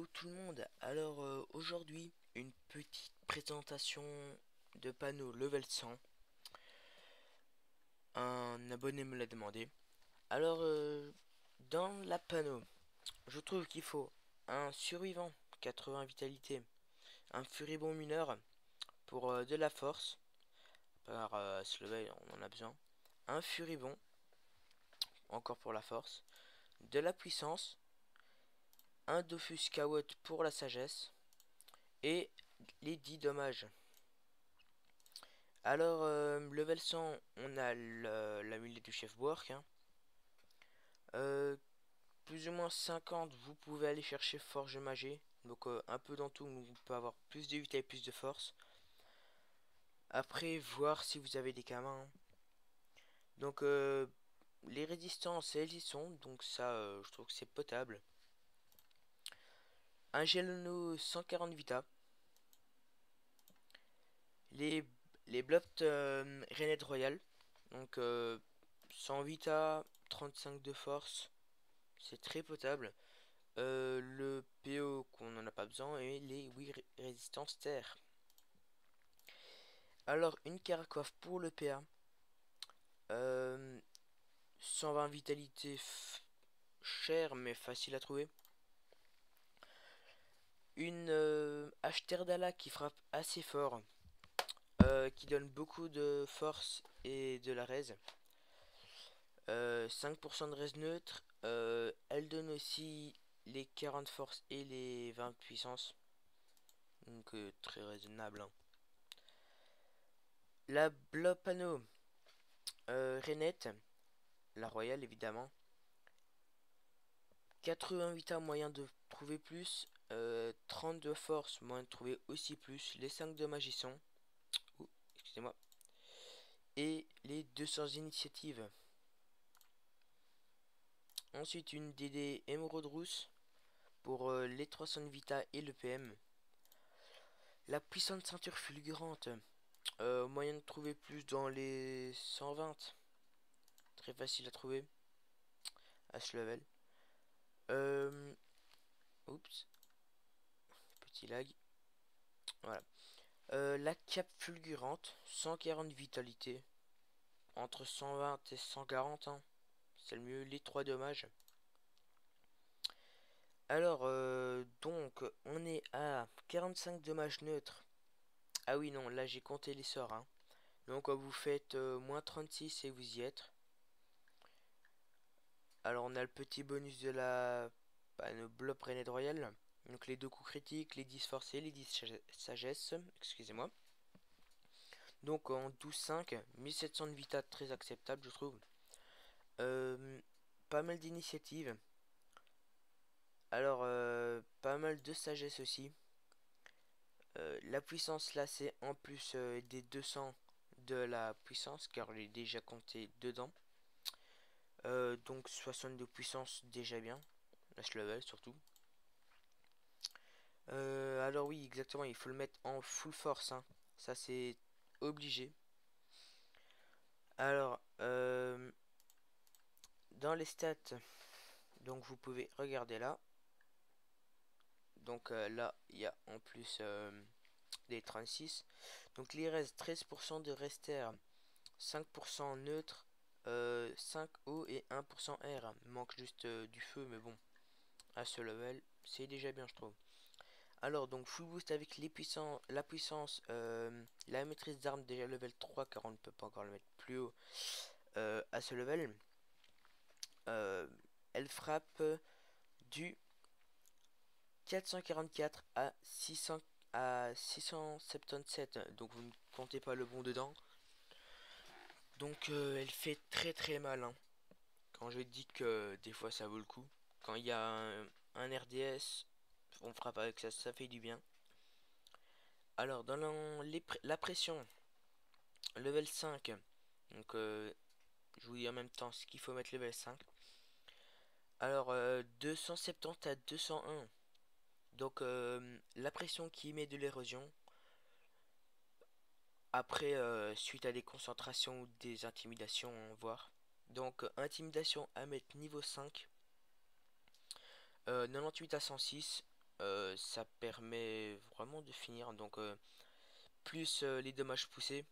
Hello tout le monde. Alors aujourd'hui une petite présentation de panneau level 100. Un abonné me l'a demandé. Alors dans la panneau, je trouve qu'il faut un survivant 80 vitalité, un furibond mineur pour de la force. Par ce level on en a besoin. Un furibond encore pour la force, de la puissance, un Dofus Kawot pour la sagesse et les 10 dommages. Alors, level 100, on a l'amulet du chef Boark. Hein. Euh, Plus ou moins 50, vous pouvez aller chercher Forge Magée. Donc, un peu dans tout, on peut avoir plus de vitesse et plus de force. Après, voir si vous avez des camins. Donc, les résistances, elles y sont. Donc, ça, je trouve que c'est potable. Un Gelono 140 Vita. Les, les Blopt Renette Royal. Donc, 100 Vita, 35 de force. C'est très potable. Le PO qu'on n'en a pas besoin et les 8 résistances terre. Alors une caracoiffe pour le PA. Euh, 120 vitalité cher mais facile à trouver. Une Ashterdala qui frappe assez fort. Qui donne beaucoup de force et de la raise. 5% de raise neutre. Elle donne aussi les 40 force et les 20 puissance. Donc très raisonnable. Hein. La Blopano Renette, la royale évidemment. 88 A moyen de trouver plus. 30 de force moyen de trouver aussi plus. Les 5 de magisson. Excusez-moi. Et les 200 initiatives. Ensuite une DD émeraude rousse pour les 300 vita et le PM. La puissante ceinture fulgurante. Moyen de trouver plus dans les 120. Très facile à trouver à ce level. Oups, petit lag. Voilà. La cape fulgurante, 140 vitalité. Entre 120 et 140, hein. C'est le mieux, les 3 dommages. Alors, donc, on est à 45 dommages neutres. Ah oui, non, là j'ai compté les sorts. Hein. Donc, vous faites moins 36 et vous y êtes. Alors, on a le petit bonus de la le blob René Royal. Donc, les 2 coups critiques, les 10 forcés, les 10 sagesse. Excusez-moi. Donc, en 12-5, 1700 de vita, très acceptable, je trouve. Pas mal d'initiatives. Alors, pas mal de sagesse aussi. La puissance là, c'est en plus des 200 de la puissance, car on est déjà compté dedans. Donc 60 de puissance, déjà bien. Lâche level surtout. Alors oui, exactement, il faut le mettre en full force. Hein. Ça, c'est obligé. Alors, dans les stats, donc vous pouvez regarder là. Donc là, il y a en plus des 36. Donc il reste 13% de rester, 5% neutre, 5 eau et 1% air. Il manque juste du feu, mais bon, à ce level, c'est déjà bien, je trouve. Alors, donc full boost avec la puissance, la maîtrise d'armes déjà level 3, car on ne peut pas encore le mettre plus haut à ce level. Euh, Elle frappe du 444 à 677, donc vous ne comptez pas le bon dedans. Donc elle fait très très mal. Hein. Quand je dis que des fois ça vaut le coup. Quand il y a un RDS, on frappe avec ça, ça fait du bien. Alors dans la pression, level 5. Donc je vous dis en même temps ce qu'il faut mettre level 5. Alors 270 à 201. Donc la pression qui émet de l'érosion. Après, suite à des concentrations ou des intimidations, on va voir. Donc, intimidation à mettre niveau 5. 98 à 106. ça permet vraiment de finir. Donc plus les dommages poussés,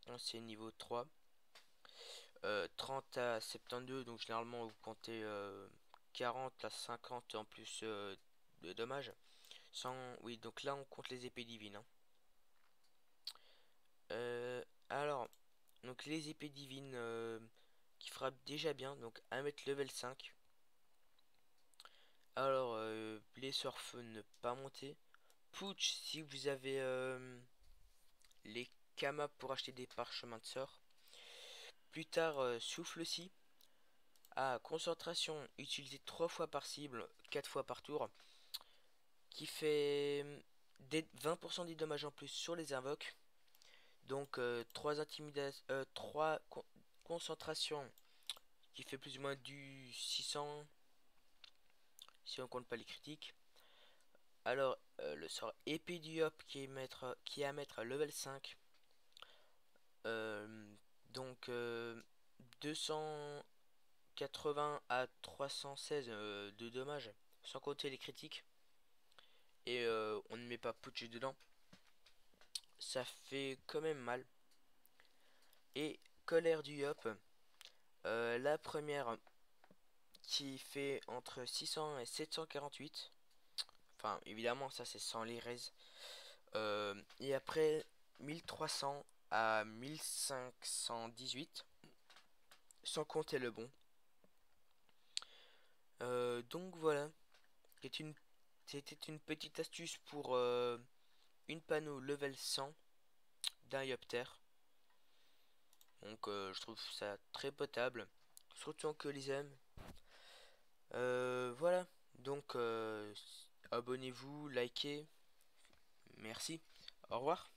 hein, c'est niveau 3. 30 à 72, donc généralement vous comptez 40 à 50 en plus de dommages. Sans, oui, donc là on compte les épées divines, hein. Alors, donc les épées divines qui frappent déjà bien, donc à mettre level 5. Alors, blessure feu ne pas monter. Putsch si vous avez les kamas pour acheter des parchemins de sort. Plus tard, souffle aussi. Ah, concentration utilisée 3 fois par cible, 4 fois par tour. Qui fait 20% des dommages en plus sur les invoques. Donc 3 intimidations, 3 concentrations qui fait plus ou moins du 600 si on compte pas les critiques. Alors le sort épée du hop qui est à mettre à level 5. Euh, donc 280 à 316 de dommages sans compter les critiques. Et on ne met pas Putsch dedans. Ça fait quand même mal. Et colère du hop. La première qui fait entre 600 et 748. Enfin, évidemment, ça c'est sans les raises. Et après, 1300 à 1518. Sans compter le bon. Donc voilà. C'était une petite astuce pour une panneau level 100 d'un Yopter. Donc je trouve ça très potable. Surtout que les aime. Voilà. Donc abonnez-vous, likez. Merci. Au revoir.